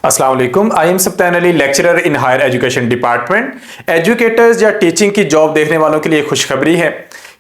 अस्सलाम वालेकुम। I am Saptan Ali, lecturer in higher education department. Educators या टीचिंग की जॉब देखने वालों के लिए खुशखबरी है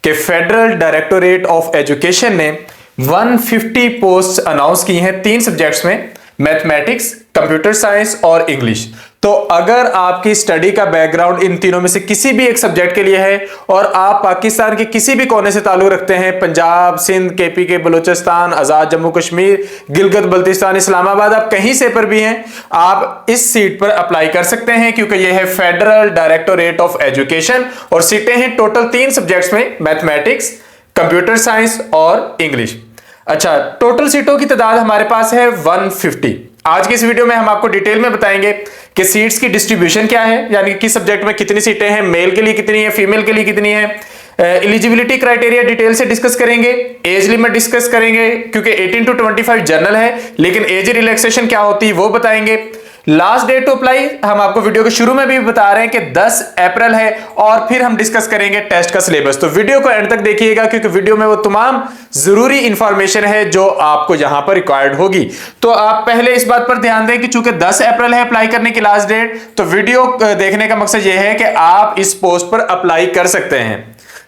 कि फेडरल डायरेक्टोरेट ऑफ एजुकेशन ने 150 पोस्ट अनाउंस की हैं तीन सब्जेक्ट्स में, मैथमेटिक्स, कंप्यूटर साइंस और इंग्लिश। तो अगर आपकी स्टडी का बैकग्राउंड इन तीनों में से किसी भी एक सब्जेक्ट के लिए है और आप पाकिस्तान के किसी भी कोने से ताल्लुक रखते हैं, पंजाब, सिंध, केपी के, बलूचिस्तान, आजाद जम्मू कश्मीर, गिलगित बल्तिस्तान, इस्लामाबाद, आप कहीं से पर भी हैं, आप इस सीट पर अप्लाई कर सकते हैं क्योंकि यह है फेडरल डायरेक्टोरेट ऑफ एजुकेशन और सीटें हैं टोटल तीन सब्जेक्ट्स में, मैथमेटिक्स, कंप्यूटर साइंस और इंग्लिश। अच्छा, टोटल सीटों की तादाद हमारे पास है 150। आज की इस वीडियो में हम आपको डिटेल में बताएंगे कि सीट्स की डिस्ट्रीब्यूशन क्या है, यानी कि किस सब्जेक्ट में कितनी सीटें हैं, मेल के लिए कितनी है, फीमेल के लिए कितनी है, एलिजिबिलिटी क्राइटेरिया डिटेल से डिस्कस करेंगे, एज लिमिट डिस्कस करेंगे क्योंकि 18 to 25 जनरल है, लेकिन एज रिलैक्सेशन क्या होती है वो बताएंगे। लास्ट डेट टू अप्लाई हम आपको वीडियो के शुरू में भी बता रहे हैं कि 10 अप्रैल है और फिर हम डिस्कस करेंगे टेस्ट का सिलेबस। तो वीडियो को एंड तक देखिएगा क्योंकि वीडियो में वो तमाम जरूरी इंफॉर्मेशन है जो आपको यहां पर रिक्वायर्ड होगी। तो आप पहले इस बात पर ध्यान दें कि चूंकि 10 अप्रैल है अप्लाई करने की लास्ट डेट, तो वीडियो देखने का मकसद यह है कि आप इस पोस्ट पर अप्लाई कर सकते हैं।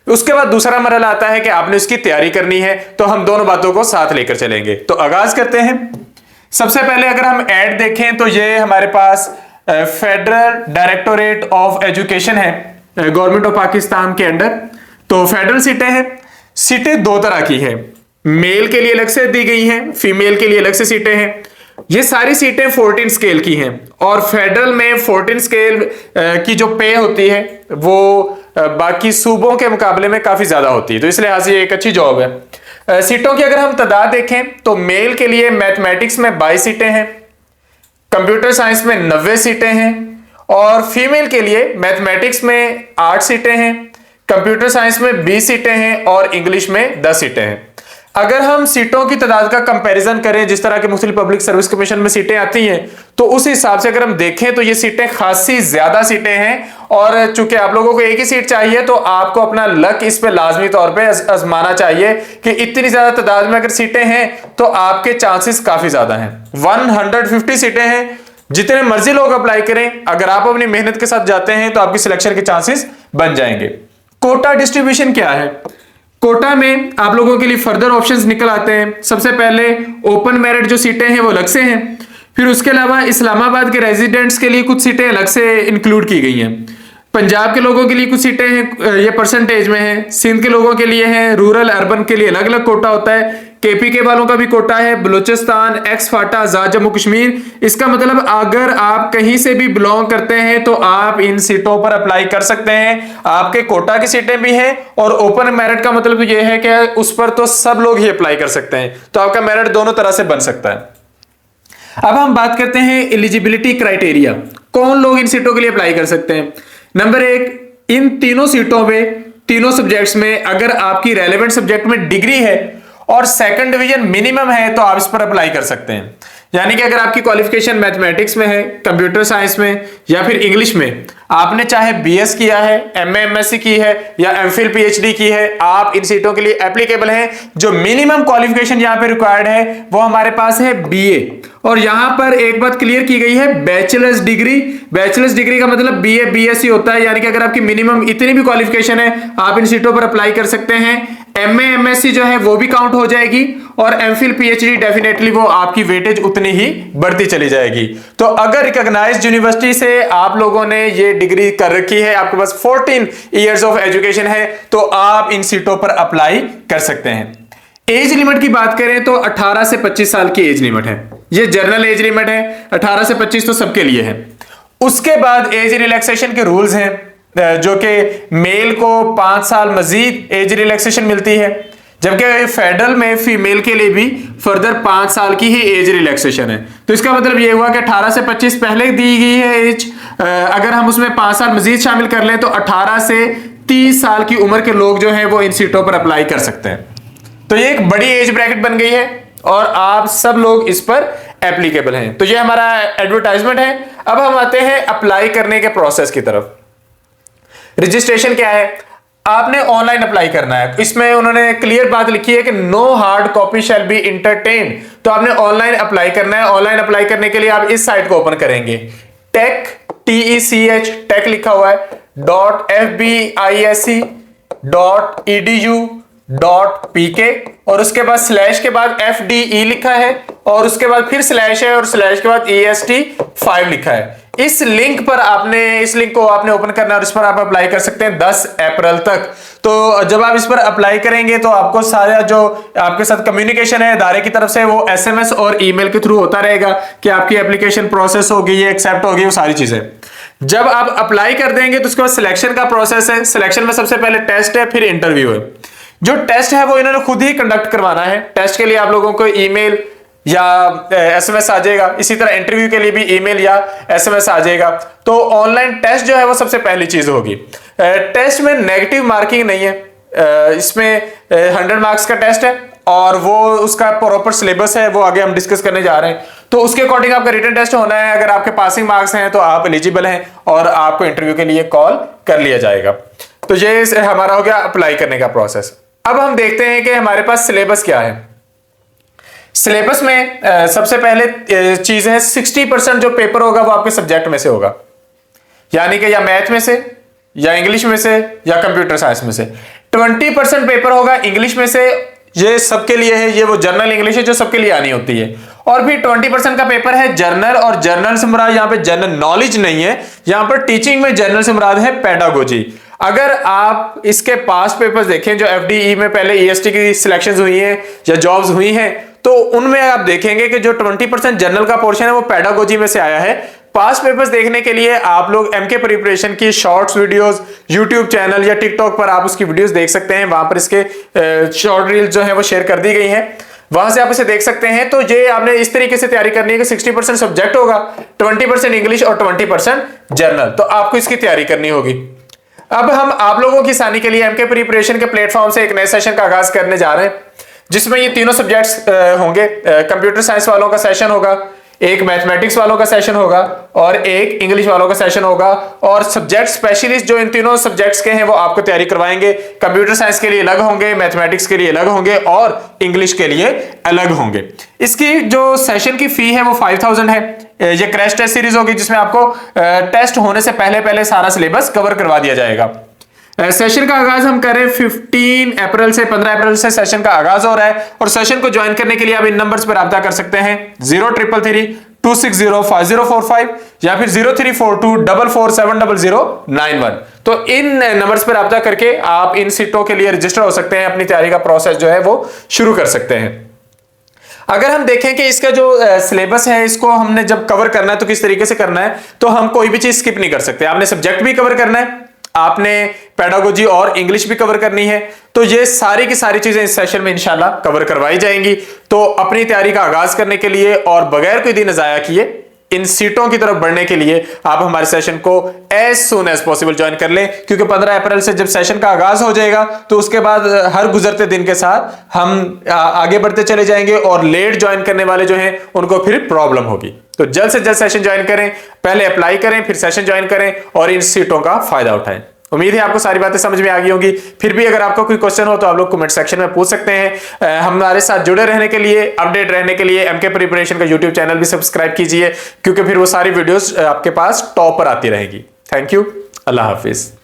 उसके बाद दूसरा मरहला आता है कि आपने उसकी तैयारी करनी है, तो हम दोनों बातों को साथ लेकर चलेंगे। तो आगाज करते हैं। सबसे पहले अगर हम ऐड देखें तो ये हमारे पास फेडरल डायरेक्टोरेट ऑफ एजुकेशन है गवर्नमेंट ऑफ पाकिस्तान के अंडर। तो फेडरल सीटें हैं, सीटें दो तरह की हैं, मेल के लिए अलग से दी गई हैं, फीमेल के लिए अलग से सीटें हैं। ये सारी सीटें 14 स्केल की हैं और फेडरल में 14 स्केल की जो पे होती है वो बाकी सूबों के मुकाबले में काफी ज्यादा होती है, तो इस लिहाज से एक अच्छी जॉब है। सीटों की अगर हम तादाद देखें तो मेल के लिए मैथमेटिक्स में 22 सीटें हैं, कंप्यूटर साइंस में 90 सीटें हैं और फीमेल के लिए मैथमेटिक्स में 8 सीटें हैं, कंप्यूटर साइंस में 20 सीटें हैं और इंग्लिश में 10 सीटें हैं। अगर हम सीटों की तादाद का कंपैरिजन करें जिस तरह के मुख्तलिफ पब्लिक सर्विस कमीशन में सीटें आती हैं, तो उस हिसाब से अगर हम देखें तो ये सीटें खासी ज्यादा सीटें हैं और चूंकि आप लोगों को एक ही सीट चाहिए तो आपको अपना लक इस पे लाजमी तौर पे आजमाना चाहिए कि इतनी ज्यादा तादाद में अगर सीटें हैं तो आपके चांसेस काफी ज्यादा हैं। 150 सीटें हैं, जितने मर्जी लोग अप्लाई करें, अगर आप अपनी मेहनत के साथ जाते हैं तो आपकी सिलेक्शन के चांसेस बन जाएंगे। कोटा डिस्ट्रीब्यूशन क्या है? कोटा में आप लोगों के लिए फर्दर ऑप्शंस निकल आते हैं। सबसे पहले ओपन मेरिट जो सीटें हैं वो अलग से हैं, फिर उसके अलावा इस्लामाबाद के रेजिडेंट्स के लिए कुछ सीटें अलग से इंक्लूड की गई हैं, पंजाब के लोगों के लिए कुछ सीटें हैं ये परसेंटेज में है, सिंध के लोगों के लिए हैं, रूरल अर्बन के लिए अलग अलग कोटा होता है, केपी के वालों का भी कोटा है, बलूचिस्तान, एक्स फाटा, आजाद जम्मू कश्मीर। इसका मतलब अगर आप कहीं से भी बिलोंग करते हैं तो आप इन सीटों पर अप्लाई कर सकते हैं। आपके कोटा की सीटें भी हैं और ओपन मेरिट का मतलब यह है कि उस पर तो सब लोग ही अप्लाई कर सकते हैं, तो आपका मेरिट दोनों तरह से बन सकता है। अब हम बात करते हैं एलिजिबिलिटी क्राइटेरिया, कौन लोग इन सीटों के लिए अप्लाई कर सकते हैं। नंबर 1, इन तीनों सीटों में, तीनों सब्जेक्ट्स में अगर आपकी रेलेवेंट सब्जेक्ट में डिग्री है और सेकंड डिवीजन मिनिमम है तो आप इस पर अप्लाई कर सकते हैं। यानी कि अगर आपकी क्वालिफिकेशन मैथमेटिक्स में है, कंप्यूटर साइंस में या फिर इंग्लिश में, आपने चाहे बीएस किया है, एमए एमएससी की है या एमफिल पीएचडी की है, आप इन सीटों के लिए एप्लीकेबल हैं। जो मिनिमम क्वालिफिकेशन यहां पे रिक्वायर्ड है वो हमारे पास है बीए, और यहां पर एक बात क्लियर की गई है, बैचलर्स डिग्री। बैचलर्स डिग्री का मतलब बीए बीएससी होता है, यानी कि अगर आपकी मिनिमम इतनी भी क्वालिफिकेशन है आप इन सीटों पर अप्लाई कर सकते हैं। एमए एमएससी जो है वो भी काउंट हो जाएगी और एमफिल पीएचडी डेफिनेटली वो आपकी वेटेज उतनी ही बढ़ती चली जाएगी। तो अगर रिकॉग्नाइज्ड यूनिवर्सिटी से आप लोगों ने ये डिग्री कर रखी है, आपके पास 14 इयर्स ऑफ एजुकेशन है, तो आप इन सीटों पर अप्लाई कर सकते हैं। एज लिमिट की बात करें तो 18 से 25 साल की एज लिमिट है, ये जनरल एज लिमिट है, 18 से 25 तो सबके लिए है। उसके बाद एज रिलैक्सेशन के रूल्स हैं, जो कि मेल को 5 साल मजीद एज रिलैक्सेशन मिलती है, जबकि फेडरल में फीमेल के लिए भी फर्दर 5 साल की ही एज रिलैक्सेशन है। तो इसका मतलब ये हुआ कि 18 से 25 पहले दी गई है एज, अगर हम उसमें 5 साल मजीद शामिल कर लें तो 18 से 30 साल की उम्र के लोग जो हैं वो इन सीटों पर अप्लाई कर सकते हैं। तो ये एक बड़ी एज ब्रैकेट बन गई है और आप सब लोग इस पर एप्लीकेबल हैं। तो ये हमारा एडवर्टाइजमेंट है। अब हम आते हैं अप्लाई करने के प्रोसेस की तरफ। रजिस्ट्रेशन क्या है? आपने ऑनलाइन अप्लाई करना है। इसमें उन्होंने क्लियर बात लिखी है कि no hard copy shall be entertain. तो आपने ऑनलाइन अप्लाई करना है। ऑनलाइन अप्लाई करने के लिए आप इस साइट को ओपन करेंगे, टेक TECH टेक लिखा हुआ है .fbisc.edu.pk और उसके बाद स्लैश के बाद FDE लिखा है और उसके बाद फिर स्लैश है और स्लैश के बाद EST5 लिखा है। इस लिंक को आपने ओपन करना है और इस पर आप अप्लाई कर सकते हैं 10 अप्रैल तक। तो जब आप इस पर अप्लाई करेंगे तो आपको सारा जो आपके साथ कम्युनिकेशन है इदारे की तरफ से वो SMS और ईमेल के थ्रू होता रहेगा कि आपकी एप्लीकेशन प्रोसेस होगी, ये एक्सेप्ट होगी, वो सारी चीजें। जब आप अप्लाई कर देंगे तो उसके बाद सिलेक्शन का प्रोसेस है। सिलेक्शन में सबसे पहले टेस्ट है, फिर इंटरव्यू है। जो टेस्ट है वो इन्होंने खुद ही कंडक्ट करवाना है। टेस्ट के लिए आप लोगों को ईमेल या SMS आ जाएगा। इसी तरह इंटरव्यू के लिए भी ईमेल या SMS आ जाएगा। तो ऑनलाइन टेस्ट जो है वो सबसे पहली चीज होगी। टेस्ट में नेगेटिव मार्किंग नहीं है। इसमें 100 मार्क्स का टेस्ट है और वो उसका प्रॉपर सिलेबस है, वो आगे हम डिस्कस करने जा रहे हैं। तो उसके अकॉर्डिंग आपका रिटन टेस्ट होना है। अगर आपके पासिंग मार्क्स हैं तो आप एलिजिबल हैं और आपको इंटरव्यू के लिए कॉल कर लिया जाएगा। तो ये हमारा हो गया अप्लाई करने का प्रोसेस। अब हम देखते हैं कि हमारे पास सिलेबस क्या है। सिलेबस में सबसे पहले चीज है 60% जो पेपर होगा वो आपके सब्जेक्ट में से होगा, यानी कि या मैथ में से या इंग्लिश में से या कंप्यूटर साइंस में से। 20% पेपर होगा इंग्लिश में से, ये सबके लिए है, ये वो जर्नल इंग्लिश है जो सबके लिए आनी होती है। और फिर 20% का पेपर है जर्नल, और जर्नल से मुराद यहां पे जनरल नॉलेज नहीं है, यहां पर टीचिंग में जर्नल से मुराद है पेडागोजी। अगर आप इसके पास पेपर्स देखें जो FDE में पहले EST की सिलेक्शंस हुई हैं या जॉब्स हुई हैं, तो उनमें आप देखेंगे कि जो 20% जनरल का पोर्शन है वो पेडागोजी में से आया है। पास पेपर्स देखने के लिए आप लोग MK प्रिपरेशन की शॉर्ट्स वीडियोस यूट्यूब चैनल या टिकटॉक पर आप उसकी वीडियोस देख सकते हैं। वहां पर इसके शॉर्ट रील्स जो है वो शेयर कर दी गई हैं, वहां से आप इसे देख सकते हैं। तो ये आपने इस तरीके से तैयारी करनी है कि 60% सब्जेक्ट होगा, 20% इंग्लिश और 20% जर्नल। तो आपको इसकी तैयारी करनी होगी। अब हम आप लोगों की आसानी के लिए MK प्रिपरेशन के प्लेटफॉर्म से एक नए सेशन का आगाज करने जा रहे हैं, जिसमें ये तीनों सब्जेक्ट्स होंगे। कंप्यूटर साइंस वालों का सेशन होगा, एक मैथमेटिक्स वालों का सेशन होगा और एक इंग्लिश वालों का सेशन होगा। और सब्जेक्ट स्पेशलिस्ट जो इन तीनों सब्जेक्ट्स के हैं वो आपको तैयारी करवाएंगे। कंप्यूटर साइंस के लिए अलग होंगे, मैथमेटिक्स के लिए अलग होंगे और इंग्लिश के लिए अलग होंगे। इसकी जो सेशन की फी है वो 5000 है। ये क्रैश टेस्ट सीरीज होगी जिसमें आपको टेस्ट होने से पहले सारा सिलेबस कवर करवा दिया जाएगा। सेशन का आगाज हम करें 15 अप्रैल से 15 अप्रैल से सेशन का आगाज हो रहा है। और सेशन को ज्वाइन करने के लिए आप इन नंबर्स पर रब्ता कर सकते हैं 0333-260-5045 या फिर 0342447091। तो इन नंबर्स पर रब्ता करके आप इन सीटों के लिए रजिस्टर हो सकते हैं, अपनी तैयारी का प्रोसेस जो है वो शुरू कर सकते हैं। अगर हम देखें कि इसका जो सिलेबस है इसको हमने जब कवर करना है तो किस तरीके से करना है, तो हम कोई भी चीज स्किप नहीं कर सकते। आपने सब्जेक्ट भी कवर करना है, आपने पेडागोजी और इंग्लिश भी कवर करनी है। तो ये सारी की सारी चीजें इस सेशन में इंशाल्लाह कवर करवाई जाएंगी। तो अपनी तैयारी का आगाज करने के लिए और बगैर कोई दिन ज़ाया किए इन सीटों की तरफ बढ़ने के लिए आप हमारे सेशन को as soon as possible join कर लें, क्योंकि 15 अप्रैल से जब सेशन का आगाज हो जाएगा तो उसके बाद हर गुजरते दिन के साथ हम आगे बढ़ते चले जाएंगे और लेट ज्वाइन करने वाले जो हैं उनको फिर प्रॉब्लम होगी। तो जल्द से जल्द सेशन ज्वाइन करें, पहले अप्लाई करें, फिर सेशन ज्वाइन करें और इन सीटों का फायदा उठाएं। उम्मीद है आपको सारी बातें समझ में आ गई होंगी। फिर भी अगर आपका कोई क्वेश्चन हो तो आप लोग कमेंट सेक्शन में पूछ सकते हैं। हमारे साथ जुड़े रहने के लिए, अपडेट रहने के लिए MK प्रिपरेशन का यूट्यूब चैनल भी सब्सक्राइब कीजिए, क्योंकि फिर वो सारी वीडियोस आपके पास टॉप पर आती रहेगी। Thank you, Allah Hafiz.